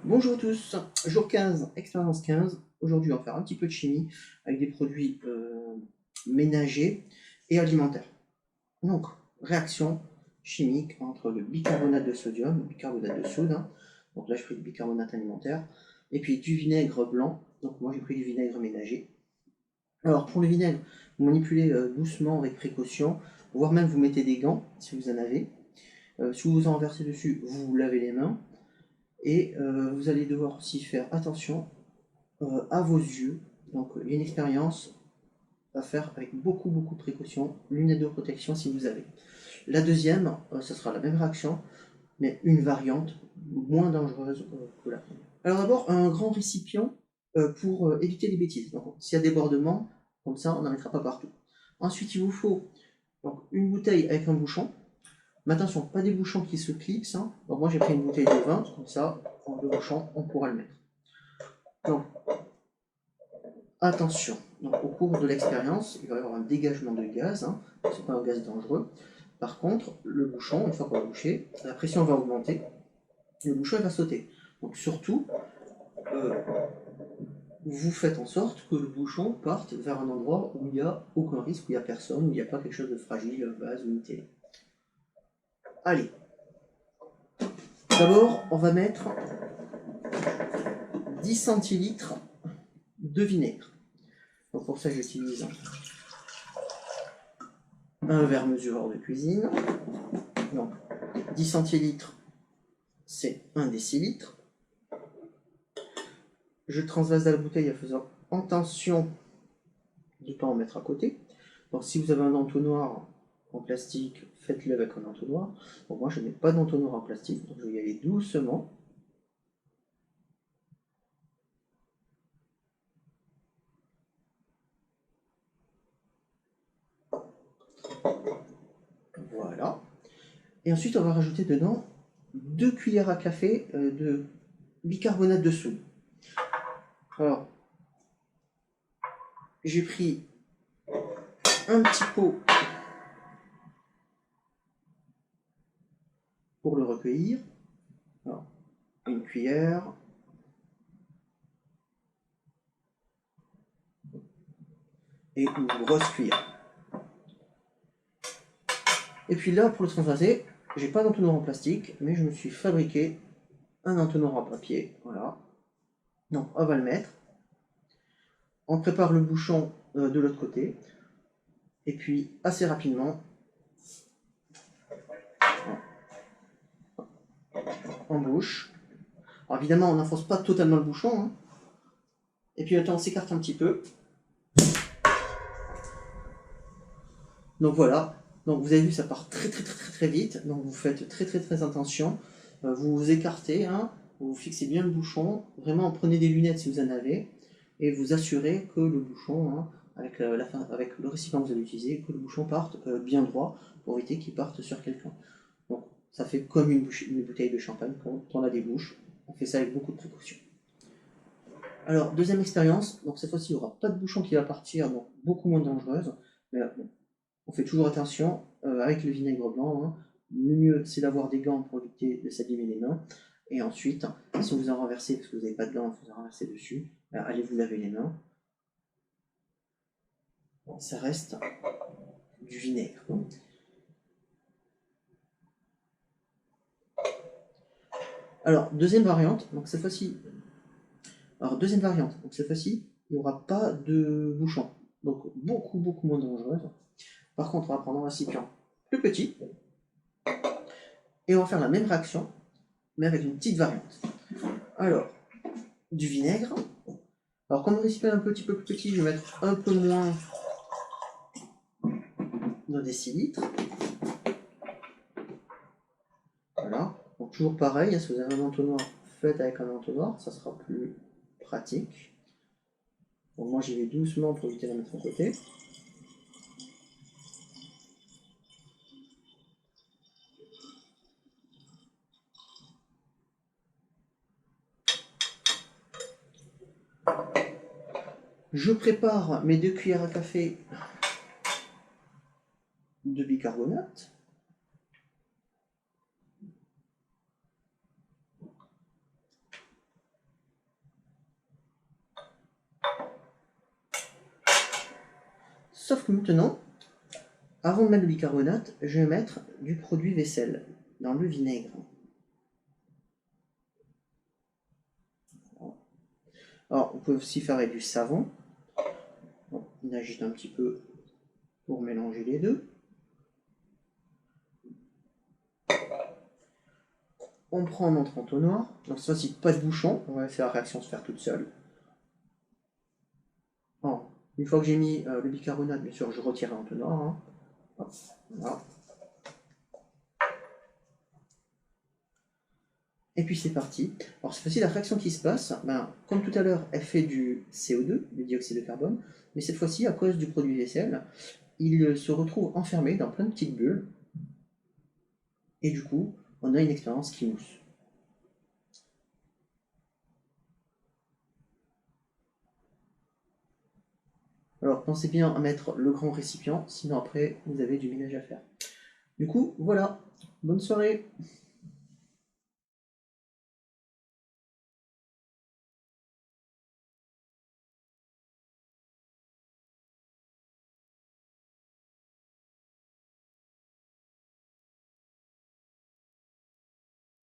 Bonjour à tous, jour 15, expérience 15. Aujourd'hui, on va faire un petit peu de chimie avec des produits ménagers et alimentaires. Donc, réaction chimique entre le bicarbonate de sodium, le bicarbonate de soude, hein. Donc là, je pris du bicarbonate alimentaire, et puis du vinaigre blanc. Donc moi, j'ai pris du vinaigre ménager. Alors, pour le vinaigre, vous manipulez doucement avec précaution, voire même vous mettez des gants si vous en avez. Si vous en versez dessus, vous vous lavez les mains. Et vous allez devoir aussi faire attention à vos yeux. Donc il y a une expérience à faire avec beaucoup de précautions, lunettes de protection si vous avez. La deuxième, ce sera la même réaction, mais une variante moins dangereuse que la première. Alors d'abord, un grand récipient pour éviter les bêtises. Donc s'il y a débordement, comme ça on n'en mettra pas partout. Ensuite, il vous faut donc, une bouteille avec un bouchon. Mais attention, pas des bouchons qui se clipsent, hein. Donc moi j'ai pris une bouteille de vin, comme ça, le bouchon, on pourra le mettre. Donc, attention, donc, au cours de l'expérience, il va y avoir un dégagement de gaz, hein. C'est pas un gaz dangereux. Par contre, le bouchon, une fois qu'on va boucher, la pression va augmenter, le bouchon il va sauter. Donc surtout, euh, vous faites en sorte que le bouchon parte vers un endroit où il n'y a aucun risque, où il n'y a personne, où il n'y a pas quelque chose de fragile, un vase ou une télé. Allez, d'abord, on va mettre 10 centilitres de vinaigre. Donc pour ça, j'utilise un verre mesureur de cuisine. Donc 10 centilitres, c'est 1 décilitre. Je transvase la bouteille en faisant attention de ne pas en mettre à côté. Donc si vous avez un entonnoir en plastique, faites-le avec un entonnoir. Donc moi je n'ai pas d'entonnoir en plastique, donc je vais y aller doucement. Voilà. Et ensuite on va rajouter dedans 2 cuillères à café de bicarbonate de soude. Alors, j'ai pris un petit pot pour le recueillir. Alors, une cuillère. Et une grosse cuillère. Et puis là, pour le transvaser, j'ai pas d'entonnoir en plastique, mais je me suis fabriqué un entonnoir en papier. Voilà. Donc, on va le mettre. On prépare le bouchon de l'autre côté. Et puis, assez rapidement, on bouche. Alors évidemment, on n'enfonce pas totalement le bouchon, hein. Et puis, le temps, on s'écarte un petit peu. Donc voilà. Donc vous avez vu, ça part très vite. Donc vous faites très attention. Vous vous écartez, hein. Vous fixez bien le bouchon. Vraiment, prenez des lunettes si vous en avez. Et vous assurez que le bouchon, hein, avec le récipient que vous allez utiliser, que le bouchon parte bien droit pour éviter qu'il parte sur quelqu'un. Donc ça fait comme une bouteille de champagne quand on la débouche. On fait ça avec beaucoup de précaution. Alors, deuxième expérience. Donc cette fois-ci, il n'y aura pas de bouchon qui va partir, donc beaucoup moins dangereuse. Mais bon, on fait toujours attention avec le vinaigre blanc, hein. Le mieux, c'est d'avoir des gants pour éviter de s'abîmer les mains. Et ensuite, si vous en renversez, parce que vous n'avez pas de gants, vous en renversez dessus, allez vous laver les mains. Bon, ça reste du vinaigre. Alors, deuxième variante, donc cette fois-ci, il n'y aura pas de bouchon. Donc, beaucoup moins dangereuse. Par contre, on va prendre un récipient plus petit. Et on va faire la même réaction, mais avec une petite variante. Alors, du vinaigre. Alors, comme le récipient est un petit peu plus petit, je vais mettre un peu moins de décilitres. Voilà. Donc, toujours pareil, hein, si vous avez un entonnoir, faites avec un entonnoir, ça sera plus pratique. Bon, moi, j'y vais doucement pour éviter de la mettre à côté. Je prépare mes 2 cuillères à café de bicarbonate. Sauf que maintenant, avant de mettre le bicarbonate, je vais mettre du produit vaisselle dans le vinaigre. Alors, on peut aussi faire avec du savon. Bon, on agite un petit peu pour mélanger les deux. On prend notre entonnoir. Donc cette fois-ci, pas de bouchon. On va laisser la réaction se faire toute seule. Bon, une fois que j'ai mis le bicarbonate, bien sûr, je retire l'entonnoir. Hein. Hop, voilà. Et puis c'est parti. Alors cette fois-ci, la réaction qui se passe, comme tout à l'heure, elle fait du CO2, du dioxyde de carbone, mais cette fois-ci, à cause du produit vaisselle, il se retrouve enfermé dans plein de petites bulles, et du coup, on a une expérience qui mousse. Alors pensez bien à mettre le grand récipient, sinon après, vous avez du ménage à faire. Du coup, voilà, bonne soirée!